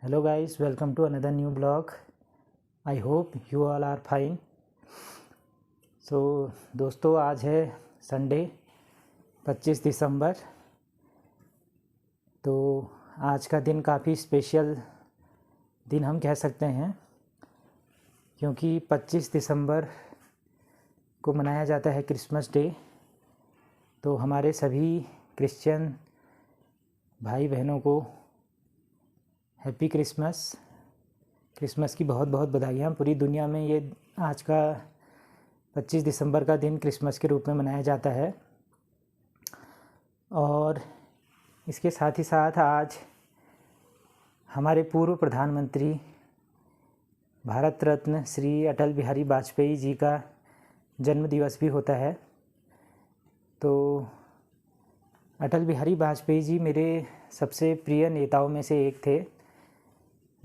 Hello guys, welcome to another new blog. I hope you all are fine. So दोस्तों, आज है Sunday 25 दिसंबर। तो आज का दिन काफ़ी स्पेशल दिन हम कह सकते हैं, क्योंकि 25 दिसंबर को मनाया जाता है क्रिसमस डे। तो हमारे सभी क्रिश्चियन भाई बहनों को हैप्पी क्रिसमस की बहुत बहुत बधाइयाँ। पूरी दुनिया में ये आज का 25 दिसंबर का दिन क्रिसमस के रूप में मनाया जाता है। और इसके साथ ही साथ आज हमारे पूर्व प्रधानमंत्री भारत रत्न श्री अटल बिहारी वाजपेयी जी का जन्म दिवस भी होता है। तो अटल बिहारी वाजपेयी जी मेरे सबसे प्रिय नेताओं में से एक थे।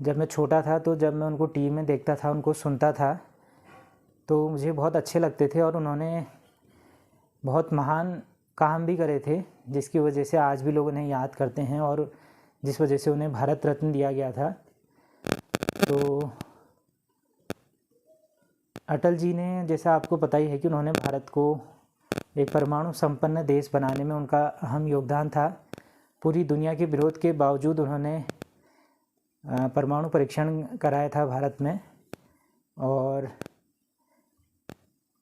जब मैं छोटा था तो जब मैं उनको टीवी में देखता था, उनको सुनता था, तो मुझे बहुत अच्छे लगते थे और उन्होंने बहुत महान काम भी करे थे, जिसकी वजह से आज भी लोग उन्हें याद करते हैं और जिस वजह से उन्हें भारत रत्न दिया गया था। तो अटल जी ने, जैसा आपको पता ही है कि उन्होंने भारत को एक परमाणु संपन्न देश बनाने में उनका अहम योगदान था। पूरी दुनिया के विरोध के बावजूद उन्होंने परमाणु परीक्षण कराया था भारत में। और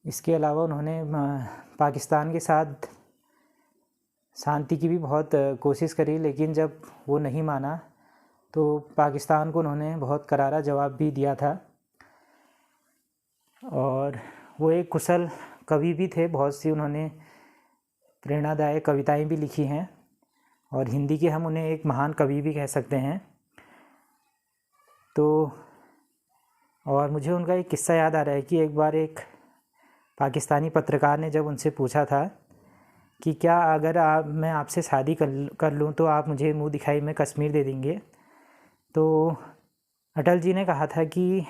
इसके अलावा उन्होंने पाकिस्तान के साथ शांति की भी बहुत कोशिश करी, लेकिन जब वो नहीं माना तो पाकिस्तान को उन्होंने बहुत करारा जवाब भी दिया था। और वो एक कुशल कवि भी थे। बहुत सी उन्होंने प्रेरणादायक कविताएं भी लिखी हैं और हिंदी के हम उन्हें एक महान कवि भी कह सकते हैं। तो और मुझे उनका एक किस्सा याद आ रहा है कि एक बार एक पाकिस्तानी पत्रकार ने जब उनसे पूछा था कि क्या अगर मैं आपसे शादी कर लूँ तो आप मुझे मुंह दिखाई में कश्मीर दे देंगे। तो अटल जी ने कहा था कि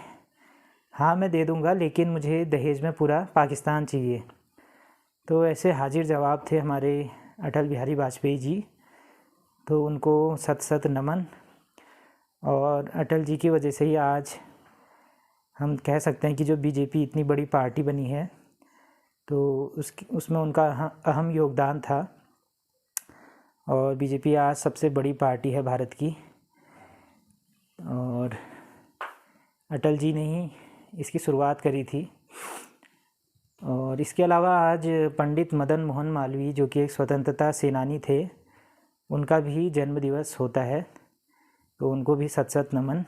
हाँ, मैं दे दूँगा, लेकिन मुझे दहेज में पूरा पाकिस्तान चाहिए। तो ऐसे हाजिर जवाब थे हमारे अटल बिहारी वाजपेयी जी। तो उनको सत सत नमन। और अटल जी की वजह से ही आज हम कह सकते हैं कि जो बीजेपी इतनी बड़ी पार्टी बनी है, तो उसमें उनका अहम योगदान था। और बीजेपी आज सबसे बड़ी पार्टी है भारत की, और अटल जी ने ही इसकी शुरुआत करी थी। और इसके अलावा आज पंडित मदन मोहन मालवीय, जो कि एक स्वतंत्रता सेनानी थे, उनका भी जन्म दिवस होता है। तो उनको भी सत सत नमन।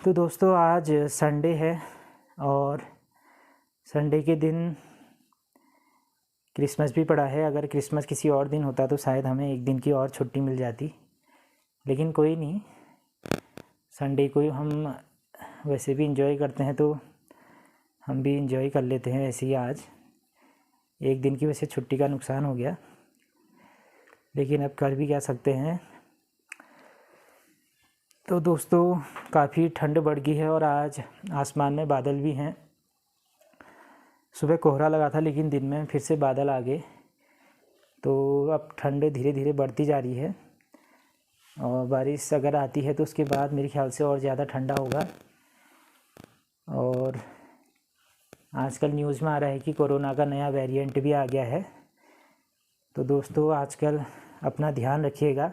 तो दोस्तों, आज संडे है और संडे के दिन क्रिसमस भी पड़ा है। अगर क्रिसमस किसी और दिन होता तो शायद हमें एक दिन की और छुट्टी मिल जाती, लेकिन कोई नहीं, संडे को हम वैसे भी इंजॉय करते हैं, तो हम भी इंजॉय कर लेते हैं। ऐसे ही आज एक दिन की वैसे छुट्टी का नुकसान हो गया, लेकिन अब कर भी क्या सकते हैं। तो दोस्तों, काफ़ी ठंड बढ़ गई है और आज आसमान में बादल भी हैं। सुबह कोहरा लगा था, लेकिन दिन में फिर से बादल आ गए। तो अब ठंड धीरे धीरे बढ़ती जा रही है और बारिश अगर आती है तो उसके बाद मेरे ख्याल से और ज़्यादा ठंडा होगा। और आजकल न्यूज़ में आ रहा है कि कोरोना का नया वेरिएंट भी आ गया है। तो दोस्तों, आजकल अपना ध्यान रखिएगा,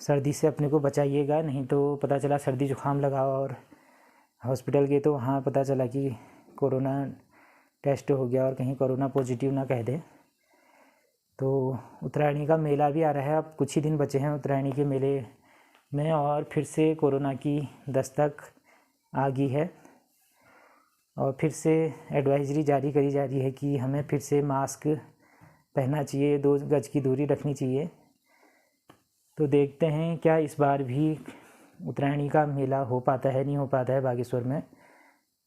सर्दी से अपने को बचाइएगा, नहीं तो पता चला सर्दी जुकाम लगा और हॉस्पिटल गए तो वहाँ पता चला कि कोरोना टेस्ट हो गया और कहीं कोरोना पॉजिटिव ना कह दे। तो उत्तरायणी का मेला भी आ रहा है, अब कुछ ही दिन बचे हैं उत्तरायणी के मेले में, और फिर से कोरोना की दस्तक आ गई है और फिर से एडवाइजरी जारी करी जा रही है कि हमें फिर से मास्क पहनना चाहिए, 2 गज की दूरी रखनी चाहिए। तो देखते हैं क्या इस बार भी उत्तरायणी का मेला हो पाता है, नहीं हो पाता है बागेश्वर में।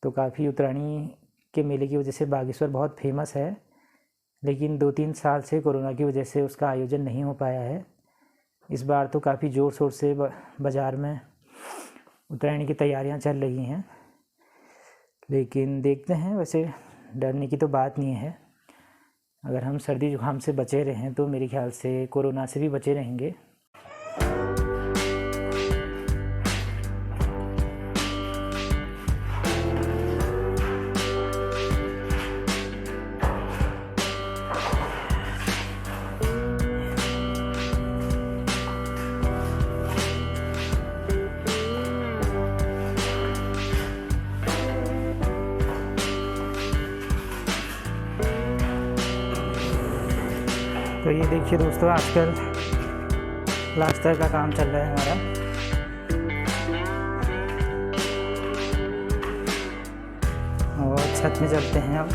तो काफ़ी उत्तरायणी के मेले की वजह से बागेश्वर बहुत फेमस है, लेकिन 2-3 साल से कोरोना की वजह से उसका आयोजन नहीं हो पाया है। इस बार तो काफ़ी ज़ोर शोर से बाज़ार में उत्तरायणी की तैयारियां चल रही हैं, लेकिन देखते हैं। वैसे डरने की तो बात नहीं है, अगर हम सर्दी जुकाम से बचे रहें तो मेरे ख्याल से कोरोना से भी बचे रहेंगे। तो ये देखिए दोस्तों, आजकल प्लास्टर का काम चल रहा है हमारा। और छत में चलते हैं अब।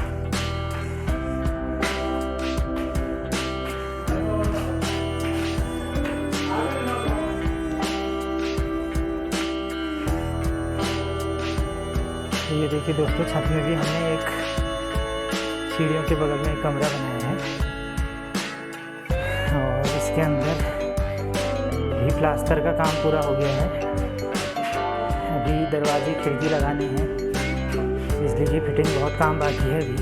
तो ये देखिए दोस्तों, छत में भी हमने एक सीढ़ियों के बगल में एक कमरा बनाया है और इसके अंदर भी प्लास्टर का काम पूरा हो गया है। अभी दरवाजे खिड़की लगाने हैं, बिजली की फिटिंग बहुत काम बाकी है अभी।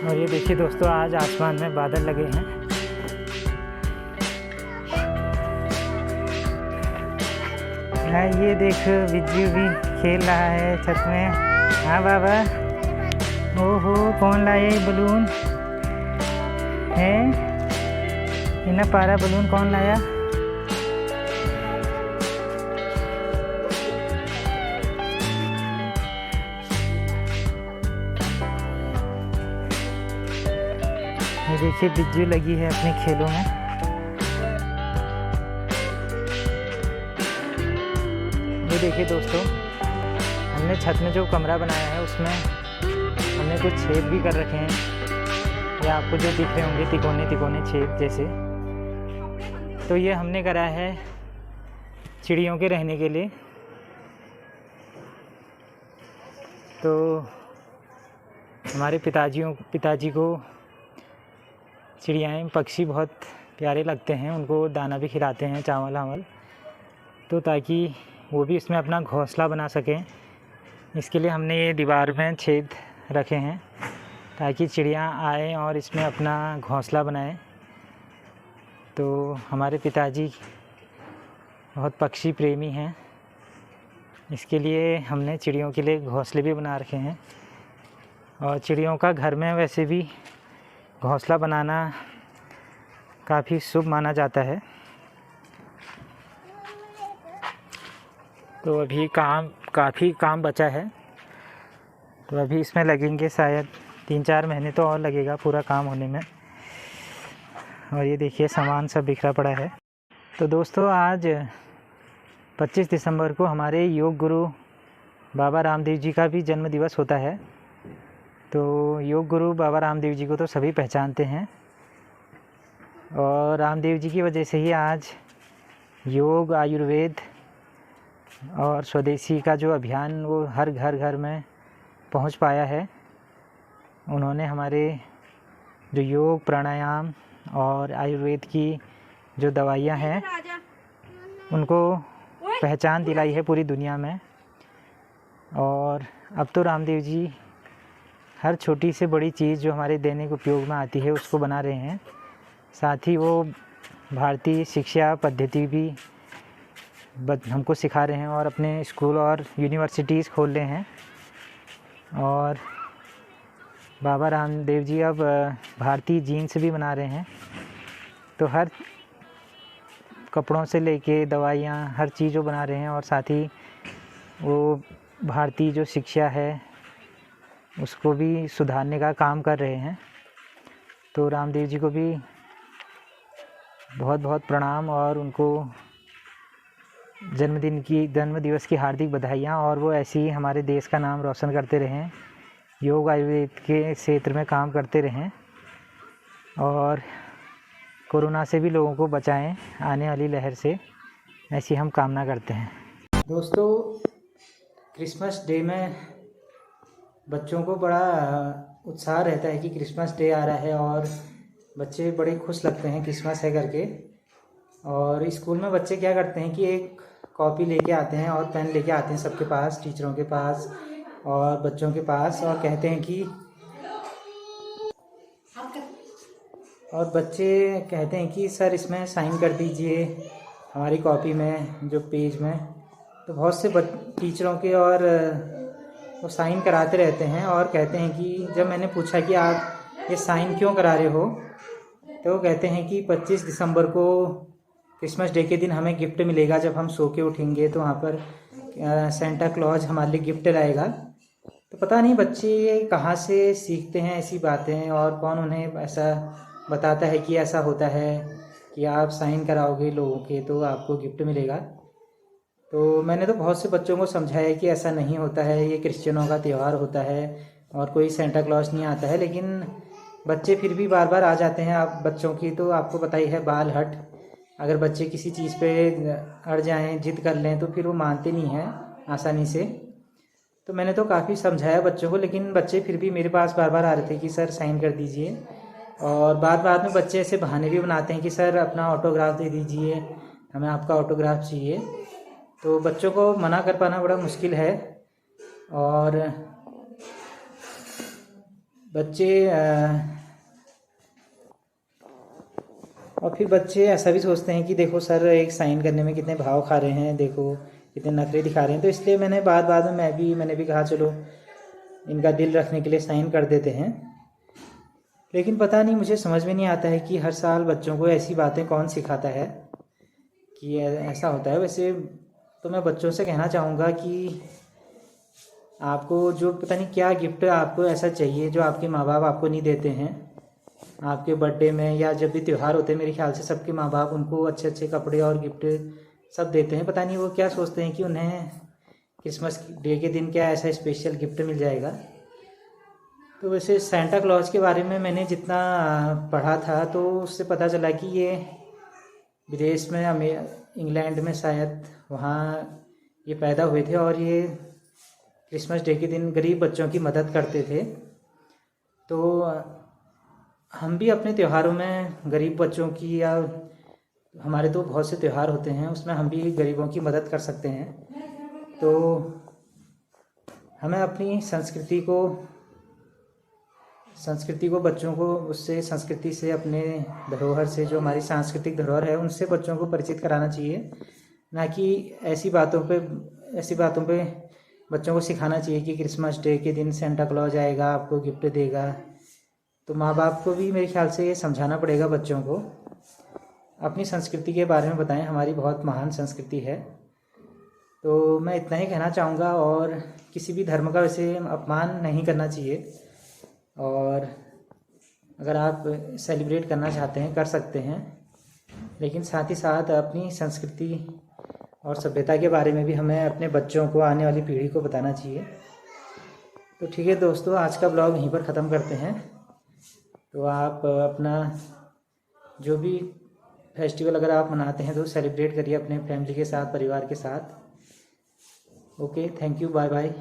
और ये देखिए दोस्तों, आज आसमान में बादल लगे हैं। ये देख बिज्जू भी खेल रहा है छत में। हाँ बाबा, ओहो कौन लाया ये बलून है? इतना पारा बलून कौन लाया? ये देखिए बिज्जू लगी है अपने खेलों में। ये देखिए दोस्तों, हमने छत में जो कमरा बनाया है उसमें हमने कुछ छेद भी कर रखे हैं। ये आपको जो दिख रहे होंगे तिकोने तिकोने छेद जैसे। तो ये हमने करा है चिड़ियों के रहने के लिए। तो हमारे पिताजी को चिड़ियाएँ पक्षी बहुत प्यारे लगते हैं, उनको दाना भी खिलाते हैं, चावल वावल, तो ताकि वो भी इसमें अपना घोंसला बना सकें। इसके लिए हमने ये दीवार में छेद रखे हैं ताकि चिड़िया आए और इसमें अपना घोंसला बनाएं। तो हमारे पिताजी बहुत पक्षी प्रेमी हैं, इसके लिए हमने चिड़ियों के लिए घोंसले भी बना रखे हैं। और चिड़ियों का घर में वैसे भी घोंसला बनाना काफ़ी शुभ माना जाता है। तो अभी काफ़ी काम बचा है, तो अभी इसमें लगेंगे शायद 3-4 महीने तो और लगेगा पूरा काम होने में। और ये देखिए सामान सब बिखरा पड़ा है। तो दोस्तों, आज 25 दिसंबर को हमारे योग गुरु बाबा रामदेव जी का भी जन्म दिवस होता है। तो योग गुरु बाबा रामदेव जी को तो सभी पहचानते हैं और रामदेव जी की वजह से ही आज योग, आयुर्वेद और स्वदेशी का जो अभियान वो हर घर में पहुंच पाया है। उन्होंने हमारे जो योग, प्राणायाम और आयुर्वेद की जो दवाइयां हैं उनको पहचान दिलाई है पूरी दुनिया में। और अब तो रामदेव जी हर छोटी से बड़ी चीज़ जो हमारे दैनिक उपयोग में आती है उसको बना रहे हैं। साथ ही वो भारतीय शिक्षा पद्धति भी हमको सिखा रहे हैं और अपने स्कूल और यूनिवर्सिटीज़ खोल रहे हैं। और बाबा रामदेव जी अब भारतीय जीन्स भी बना रहे हैं। तो हर कपड़ों से लेके दवाइयाँ, हर चीज़ वो बना रहे हैं। और साथ ही वो भारतीय जो शिक्षा है उसको भी सुधारने का काम कर रहे हैं। तो रामदेव जी को भी बहुत बहुत प्रणाम और उनको जन्म दिवस की हार्दिक बधाइयाँ। और वो ऐसे ही हमारे देश का नाम रोशन करते रहें, योग आयुर्वेद के क्षेत्र में काम करते रहें और कोरोना से भी लोगों को बचाएं आने वाली लहर से, ऐसी हम कामना करते हैं। दोस्तों, क्रिसमस डे में बच्चों को बड़ा उत्साह रहता है कि क्रिसमस डे आ रहा है और बच्चे बड़े खुश लगते हैं क्रिसमस है करके। और स्कूल में बच्चे क्या करते हैं कि एक कॉपी लेके आते हैं और पेन लेके आते हैं सबके पास, टीचरों के पास और बच्चों के पास, और कहते हैं कि और बच्चे कहते हैं कि सर इसमें साइन कर दीजिए हमारी कॉपी में, जो पेज में। तो बहुत से टीचरों के और वो साइन कराते रहते हैं और कहते हैं कि जब मैंने पूछा कि आप ये साइन क्यों करा रहे हो, तो वो कहते हैं कि 25 दिसंबर को क्रिसमस डे के दिन हमें गिफ्ट मिलेगा। जब हम सो के उठेंगे तो वहाँ पर सेंटा क्लॉज हमारे लिए गिफ्ट लाएगा। तो पता नहीं बच्चे कहाँ से सीखते हैं ऐसी बातें, और कौन उन्हें ऐसा बताता है कि ऐसा होता है कि आप साइन कराओगे लोगों के तो आपको गिफ्ट मिलेगा। तो मैंने तो बहुत से बच्चों को समझाया कि ऐसा नहीं होता है, ये क्रिश्चियनों का त्यौहार होता है और कोई सेंटा क्लॉज नहीं आता है। लेकिन बच्चे फिर भी बार बार आ जाते हैं। आप बच्चों की तो आपको पता ही है, बाल हट। अगर बच्चे किसी चीज़ पे अड़ जाएं, जिद कर लें, तो फिर वो मानते नहीं हैं आसानी से। तो मैंने तो काफ़ी समझाया बच्चों को, लेकिन बच्चे फिर भी मेरे पास बार बार आ रहे थे कि सर साइन कर दीजिए। और बाद में बच्चे ऐसे बहाने भी बनाते हैं कि सर अपना ऑटोग्राफ दे दीजिए, हमें आपका ऑटोग्राफ चाहिए। तो बच्चों को मना कर पाना बड़ा मुश्किल है। और फिर बच्चे ऐसा भी सोचते हैं कि देखो सर एक साइन करने में कितने भाव खा रहे हैं, देखो कितने नखरे दिखा रहे हैं। तो इसलिए मैंने बाद में मैंने भी कहा चलो इनका दिल रखने के लिए साइन कर देते हैं। लेकिन पता नहीं, मुझे समझ में नहीं आता है कि हर साल बच्चों को ऐसी बातें कौन सिखाता है कि ऐसा होता है। वैसे तो मैं बच्चों से कहना चाहूँगा कि आपको जो पता नहीं क्या गिफ्ट आपको ऐसा चाहिए जो आपके माँ बाप आपको नहीं देते हैं। आपके बर्थडे में या जब भी त्यौहार होते हैं, मेरे ख्याल से सबके माँ बाप उनको अच्छे अच्छे कपड़े और गिफ्ट सब देते हैं। पता नहीं वो क्या सोचते हैं कि उन्हें क्रिसमस डे के दिन क्या ऐसा स्पेशल गिफ्ट मिल जाएगा। तो वैसे सेंटा क्लॉज के बारे में मैंने जितना पढ़ा था तो उससे पता चला कि ये विदेश में इंग्लैंड में शायद वहाँ ये पैदा हुए थे, और ये क्रिसमस डे के दिन गरीब बच्चों की मदद करते थे। तो हम भी अपने त्योहारों में गरीब बच्चों की, या हमारे तो बहुत से त्यौहार होते हैं उसमें हम भी गरीबों की मदद कर सकते हैं। तो हमें अपनी संस्कृति को बच्चों को उससे, संस्कृति से, अपने धरोहर से, जो हमारी सांस्कृतिक धरोहर है उनसे बच्चों को परिचित कराना चाहिए। ना कि ऐसी बातों पे बच्चों को सिखाना चाहिए कि क्रिसमस डे के दिन सेंटा क्लॉज आएगा, आपको गिफ्ट देगा। तो माँ बाप को भी मेरे ख्याल से ये समझाना पड़ेगा बच्चों को, अपनी संस्कृति के बारे में बताएं, हमारी बहुत महान संस्कृति है। तो मैं इतना ही कहना चाहूँगा, और किसी भी धर्म का वैसे अपमान नहीं करना चाहिए। और अगर आप सेलिब्रेट करना चाहते हैं कर सकते हैं, लेकिन साथ ही साथ अपनी संस्कृति और सभ्यता के बारे में भी हमें अपने बच्चों को, आने वाली पीढ़ी को बताना चाहिए। तो ठीक है दोस्तों, आज का ब्लॉग यहीं पर ख़त्म करते हैं। तो आप अपना जो भी फेस्टिवल अगर आप मनाते हैं तो सेलिब्रेट करिए अपने फैमिली के साथ, परिवार के साथ। Okay, thank you, bye bye.